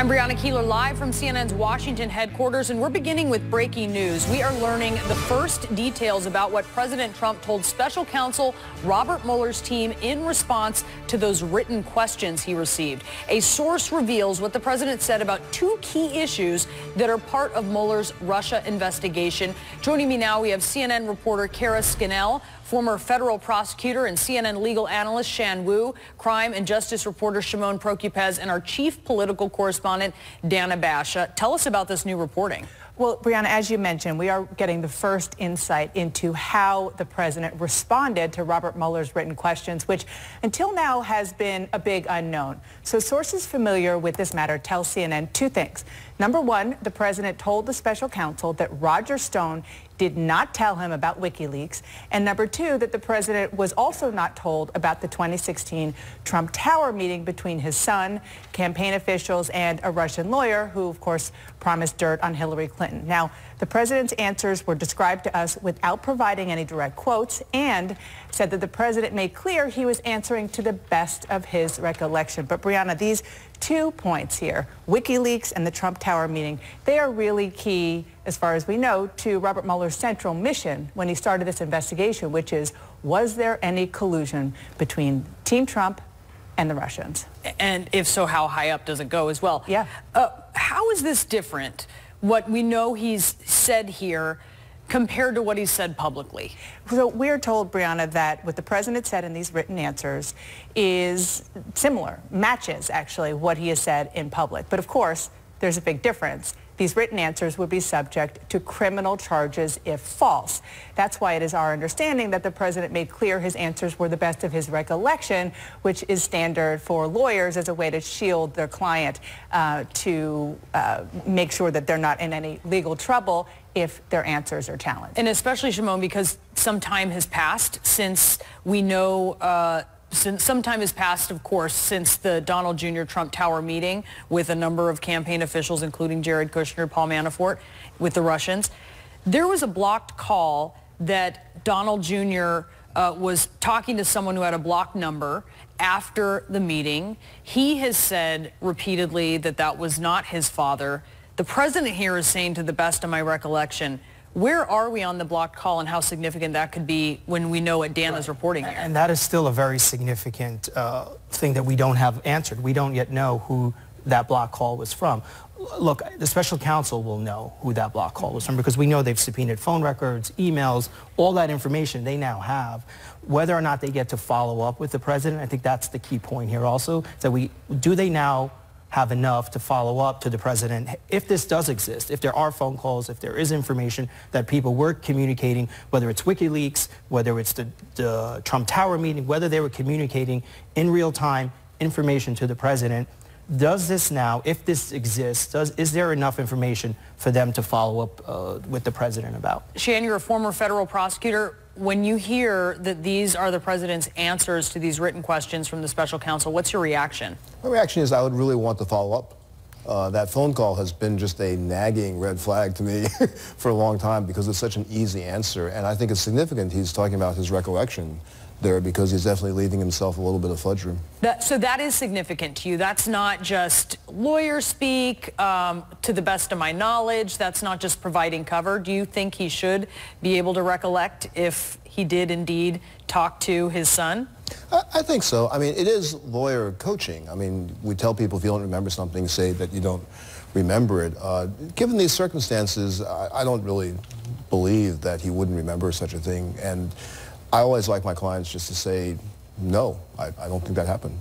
I'm Brianna Keeler, live from CNN's Washington headquarters, and we're beginning with breaking news. We are learning the first details about what President Trump told special counsel Robert Mueller's team in response to those written questions he received. A source reveals what the president said about two key issues that are part of Mueller's Russia investigation. Joining me now, we have CNN reporter Kara Scannell, former federal prosecutor and CNN legal analyst Shan Wu, crime and justice reporter Shimon Prokupecz, and our chief political correspondent Dana Bash. Tell us about this new reporting. Well, Brianna, as you mentioned, we are getting the first insight into how the president responded to Robert Mueller's written questions, which until now has been a big unknown. So sources familiar with this matter tell CNN two things. Number one, the president told the special counsel that Roger Stone did not tell him about WikiLeaks. And number two, that the president was also not told about the 2016 Trump Tower meeting between his son, campaign officials, and a Russian lawyer who, of course, promised dirt on Hillary Clinton. Now, the president's answers were described to us without providing any direct quotes, and said that the president made clear he was answering to the best of his recollection. But Brianna, these 2 points here, WikiLeaks and the Trump Tower meeting, they are really key, as far as we know, to Robert Mueller's central mission when he started this investigation, which is, was there any collusion between Team Trump and the Russians? And if so, how high up does it go as well? Yeah. How is this different, what we know he's said here, compared to what he said publicly? So we're told, Brianna, that what the president said in these written answers is similar, matches actually what he has said in public. But of course, there's a big difference. These written answers would be subject to criminal charges if false. That's why it is our understanding that the president made clear his answers were the best of his recollection, which is standard for lawyers as a way to shield their client, to make sure that they're not in any legal trouble if their answers are challenged. And especially, Shimon, because some time has passed since we know some time has passed, of course, since the Donald Jr. Trump Tower meeting with a number of campaign officials, including Jared Kushner, Paul Manafort, with the Russians. There was a blocked call that Donald Jr. Was talking to someone who had a blocked number after the meeting. He has said repeatedly that that was not his father. The president here is saying, to the best of my recollection. Where are we on the blocked call, and how significant that could be when we know what Dana's reporting here? And that is still a very significant thing that we don't have answered. We don't yet know who that blocked call was from. Look, the special counsel will know who that blocked call was from, because we know they've subpoenaed phone records, emails, all that information they now have. Whether or not they get to follow up with the president, I think that's the key point here also, that do they now have enough to follow up to the president if this does exist, if there are phone calls, if there is information that people were communicating, whether it's WikiLeaks, whether it's the Trump Tower meeting, whether they were communicating in real time information to the president. Does this now, if this exists, is there enough information for them to follow up with the president about? Shan, you're a former federal prosecutor. When you hear that these are the president's answers to these written questions from the special counsel, what's your reaction? My reaction is I would really want to follow up. That phone call has been just a nagging red flag to me for a long time, because it's such an easy answer. And I think it's significant he's talking about his recollection there, because he's definitely leaving himself a little bit of fudge room. So that is significant to you. That's not just lawyer speak, to the best of my knowledge. That's not just providing cover. Do you think he should be able to recollect if he did indeed talk to his son? I think so. I mean, it is lawyer coaching. I mean, we tell people if you don't remember something, say that you don't remember it. Given these circumstances, I don't really believe that he wouldn't remember such a thing. And I always like my clients just to say, no, I don't think that happened.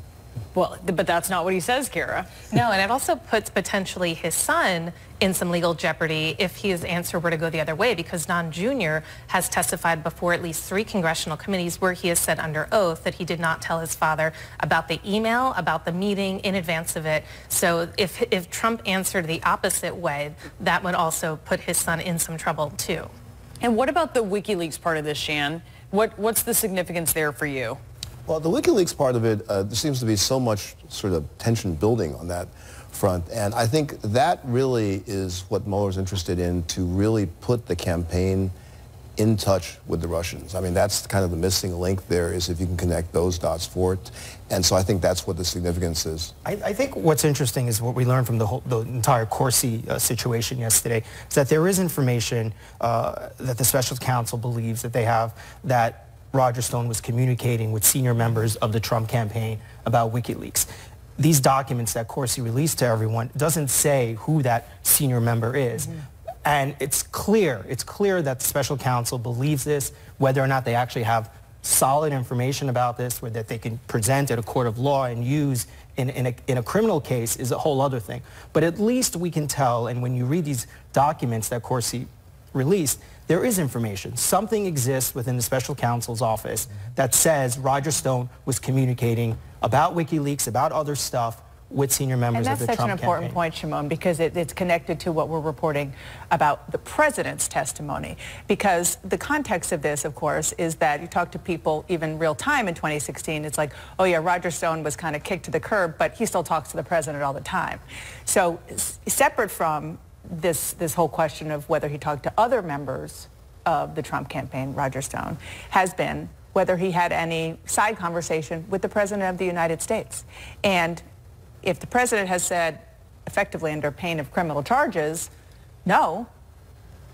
Well, but that's not what he says, Kara. No, and it also puts potentially his son in some legal jeopardy if his answer were to go the other way, because Don Jr. has testified before at least 3 congressional committees where he has said under oath that he did not tell his father about the email, about the meeting in advance of it. So if Trump answered the opposite way, that would also put his son in some trouble too. And what about the WikiLeaks part of this, Shan? What's the significance there for you? Well, the WikiLeaks part of it, there seems to be so much sort of tension building on that front. And I think that really is what Mueller's interested in, to really put the campaign in touch with the Russians. I mean, that's kind of the missing link there, is if you can connect those dots for it. And so I think that's what the significance is. I think what's interesting is what we learned from the entire Corsi situation yesterday, is that there is information that the special counsel believes that they have, that Roger Stone was communicating with senior members of the Trump campaign about WikiLeaks. These documents that Corsi released to everyone doesn't say who that senior member is. Mm-hmm. And it's clear that the special counsel believes this. Whether or not they actually have solid information about this, or that they can present at a court of law and use in a criminal case, is a whole other thing. But at least we can tell, and when you read these documents that Corsi released, there is information. Something exists within the special counsel's office that says Roger Stone was communicating about WikiLeaks, about other stuff, with senior members of the Trump campaign. And that's such an important point, Shimon, because it's connected to what we're reporting about the president's testimony. Because the context of this, of course, is that you talk to people even real time in 2016, it's like, oh yeah, Roger Stone was kind of kicked to the curb, but he still talks to the president all the time. So separate from this whole question of whether he talked to other members of the Trump campaign, Roger Stone, has been whether he had any side conversation with the president of the United States. And if the president has said, effectively under pain of criminal charges, no,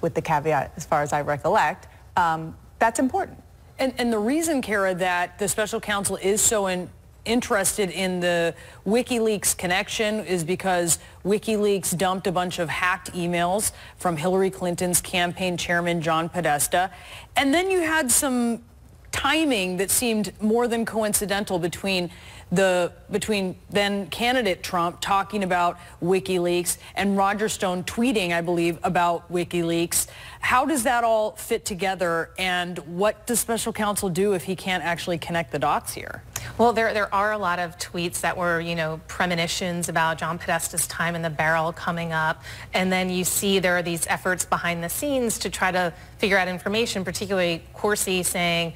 with the caveat as far as I recollect, that's important. And the reason, Kara, that the special counsel is so interested in the WikiLeaks connection is because WikiLeaks dumped a bunch of hacked emails from Hillary Clinton's campaign chairman, John Podesta. And then you had some timing that seemed more than coincidental between then candidate Trump talking about WikiLeaks and Roger Stone tweeting, I believe, about WikiLeaks. How does that all fit together, and what does special counsel do if he can't actually connect the dots here? Well, there are a lot of tweets that were, premonitions about John Podesta's time in the barrel coming up. And then you see there are these efforts behind the scenes to try to figure out information, particularly Corsi saying,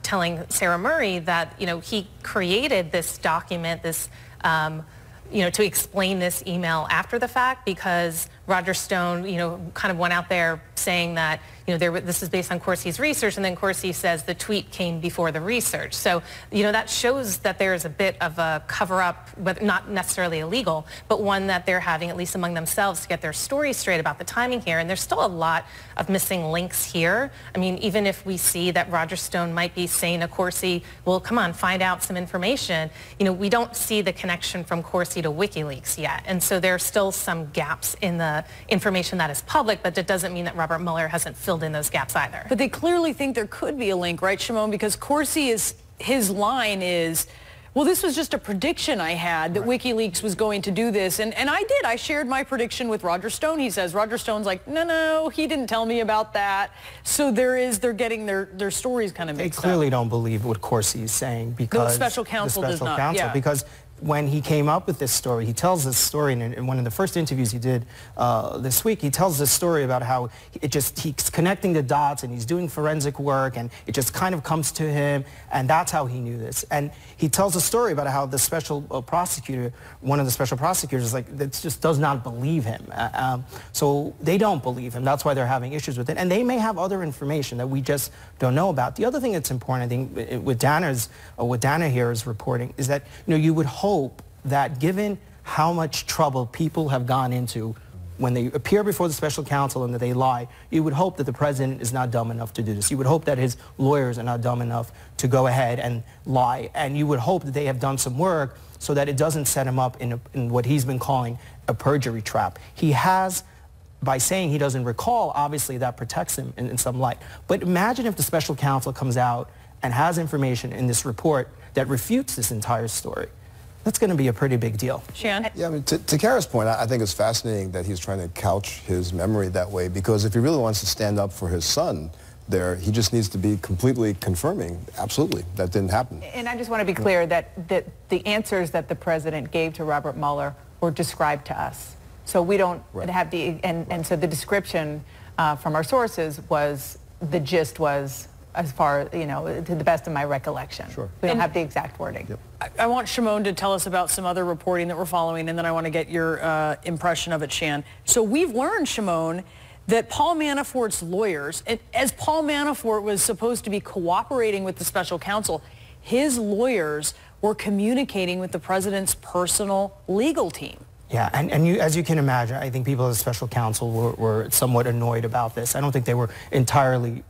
telling Sarah Murray that, he created this document, this, to explain this email after the fact, because Roger Stone, kind of went out there saying that, this is based on Corsi's research, and then Corsi says the tweet came before the research. So, that shows that there is a bit of a cover-up, but not necessarily illegal, but one that they're having, at least among themselves, to get their story straight about the timing here. And there's still a lot of missing links here. I mean, even if we see that Roger Stone might be saying to Corsi, well, come on, find out some information, we don't see the connection from Corsi to WikiLeaks yet. And so there are still some gaps in the information that is public, but it doesn't mean that Robert Mueller hasn't filled in those gaps either. But they clearly think there could be a link, right, Shimon? Because Corsi his line is, well, this was just a prediction I had that WikiLeaks was going to do this. And I shared my prediction with Roger Stone. He says, Roger Stone's like, no, he didn't tell me about that. So they're getting their stories kind of mixed up. They clearly don't believe what Corsi is saying, because the special counsel does not. Yeah. Because when he came up with this story, he tells this story in one of the first interviews he did this week. He tells this story about how he's connecting the dots and he's doing forensic work, and it just kind of comes to him, and that's how he knew this. And he tells a story about how the special prosecutor, one of the special prosecutors, that just does not believe him. So they don't believe him. That's why they're having issues with it. And they may have other information that we just don't know about. The other thing that's important, I think, what Dana here is reporting, is that you would hope that, given how much trouble people have gone into when they appear before the special counsel and that they lie, you would hope that the president is not dumb enough to do this. You would hope that his lawyers are not dumb enough to go ahead and lie. And you would hope that they have done some work so that it doesn't set him up in what he's been calling a perjury trap. He has, by saying he doesn't recall, obviously that protects him in some light. But imagine if the special counsel comes out and has information in this report that refutes this entire story. That's going to be a pretty big deal. Shan? Yeah, I mean, to Kara's point, I think it's fascinating that he's trying to couch his memory that way, because if he really wants to stand up for his son there, he just needs to be completely confirming, absolutely, that didn't happen. And I just want to be clear that the answers that the president gave to Robert Mueller were described to us. So we don't have and so the description from our sources was, the gist was, as far, to the best of my recollection. Sure. We don't have the exact wording. Yep. I want Shimon to tell us about some other reporting that we're following, and then I want to get your impression of it, Shan. So we've learned, Shimon, that Paul Manafort's lawyers, as Paul Manafort was supposed to be cooperating with the special counsel, his lawyers were communicating with the president's personal legal team. Yeah, and as you can imagine, I think people as special counsel were somewhat annoyed about this. I don't think they were entirely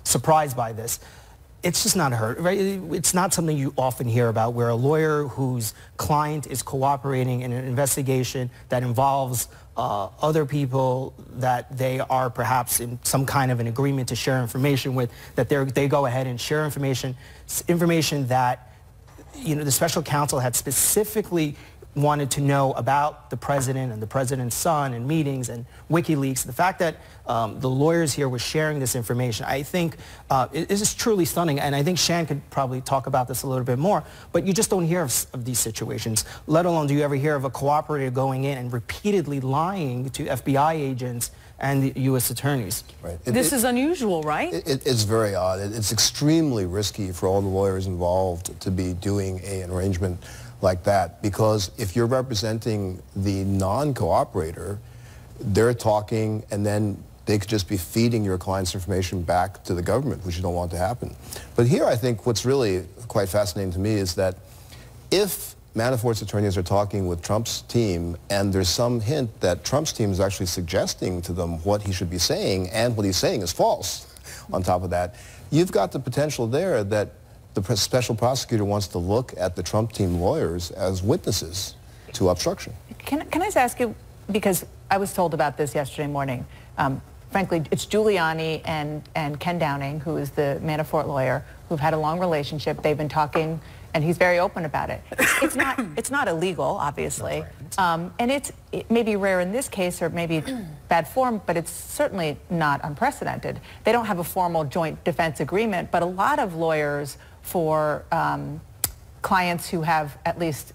surprised by this. It's just not heard, right? It's not something you often hear about, where a lawyer whose client is cooperating in an investigation that involves other people that they are perhaps in some kind of an agreement to share information with, that they go ahead and share information that, you know, the special counsel had specifically wanted to know about the president and the president's son and meetings and WikiLeaks. The fact that the lawyers here were sharing this information, I think is truly stunning. And I think Shan could probably talk about this a little bit more. But you just don't hear of these situations, let alone do you ever hear of a cooperator going in and repeatedly lying to FBI agents and the U.S. attorneys. Right. This is unusual, right? It's very odd. It's extremely risky for all the lawyers involved to be doing an arrangement like that, because if you're representing the non-cooperator, they're talking and then they could just be feeding your client's information back to the government, which you don't want to happen. But here I think what's really quite fascinating to me is that if Manafort's attorneys are talking with Trump's team and there's some hint that Trump's team is actually suggesting to them what he should be saying, and what he's saying is false on top of that, you've got the potential there that the special prosecutor wants to look at the Trump team lawyers as witnesses to obstruction. Can I just ask you, because I was told about this yesterday morning, frankly, it's Giuliani and Ken Downing, who is the Manafort lawyer, who've had a long relationship. They've been talking, and he's very open about it. It's not illegal, obviously, and it may be rare in this case, or maybe bad form, but it's certainly not unprecedented. They don't have a formal joint defense agreement, but a lot of lawyers for clients who have, at least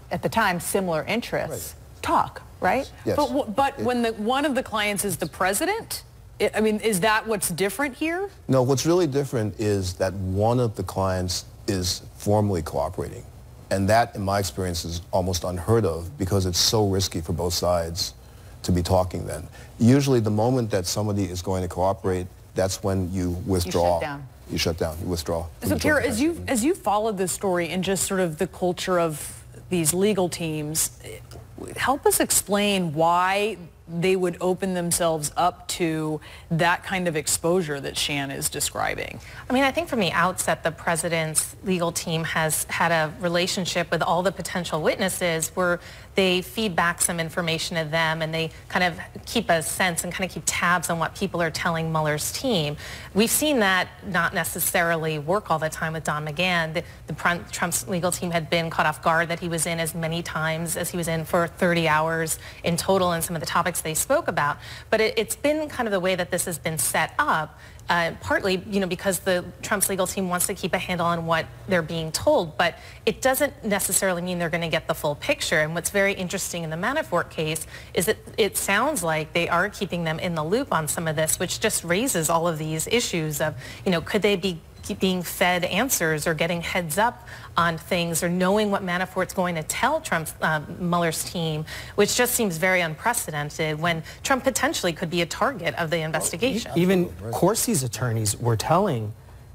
at the time, similar interests, talk, right? Yes. But when one of the clients is the president, I mean, is that what's different here? No, what's really different is that one of the clients is formally cooperating. And that, in my experience, is almost unheard of because it's so risky for both sides to be talking then. Usually the moment that somebody is going to cooperate, that's when you withdraw. You shut down. You shut down, you withdraw. So, Kara, as you followed this story and just sort of the culture of these legal teams, help us explain why they would open themselves up to that kind of exposure that Shan is describing. I mean, I think from the outset, the president's legal team has had a relationship with all the potential witnesses where they feed back some information to them and they kind of keep a sense and kind of keep tabs on what people are telling Mueller's team. We've seen that not necessarily work all the time with Don McGahn. Trump's legal team had been caught off guard that he was in as many times as he was in for 30 hours in total and some of the topics they spoke about. But it's been kind of the way that this has been set up. Partly, you know, because Trump's legal team wants to keep a handle on what they're being told, but it doesn't necessarily mean they're going to get the full picture. And what's very interesting in the Manafort case is that it sounds like they are keeping them in the loop on some of this, which just raises all of these issues of, you know, could they be being fed answers or getting heads up on things or knowing what Manafort's going to tell Mueller's team, which just seems very unprecedented when Trump potentially could be a target of the investigation. Even Corsi's attorneys were telling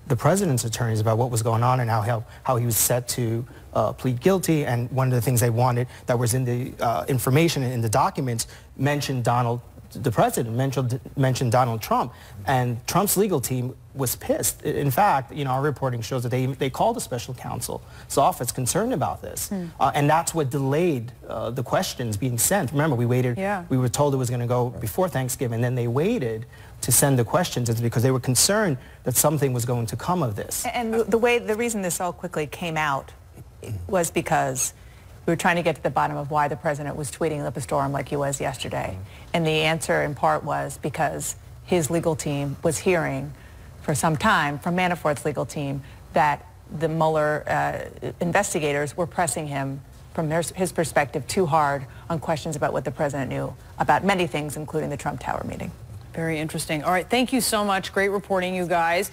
the president's attorneys about what was going on and how he was set to plead guilty, and one of the things they wanted that was in the information in the documents mentioned the president mentioned Donald Trump, and Trump's legal team was pissed. In fact, you know, our reporting shows that they called the special counsel's office concerned about this, and that's what delayed the questions being sent. Remember, we waited. Yeah. We were told it was going to go before Thanksgiving, then they waited to send the questions. It's because they were concerned that something was going to come of this. And the reason this all quickly came out was because we were trying to get to the bottom of why the president was tweeting up a storm like he was yesterday. And the answer in part was because his legal team was hearing for some time from Manafort's legal team that the Mueller investigators were pressing him from his perspective too hard on questions about what the president knew about many things, including the Trump Tower meeting. Very interesting. All right, thank you so much. Great reporting, you guys.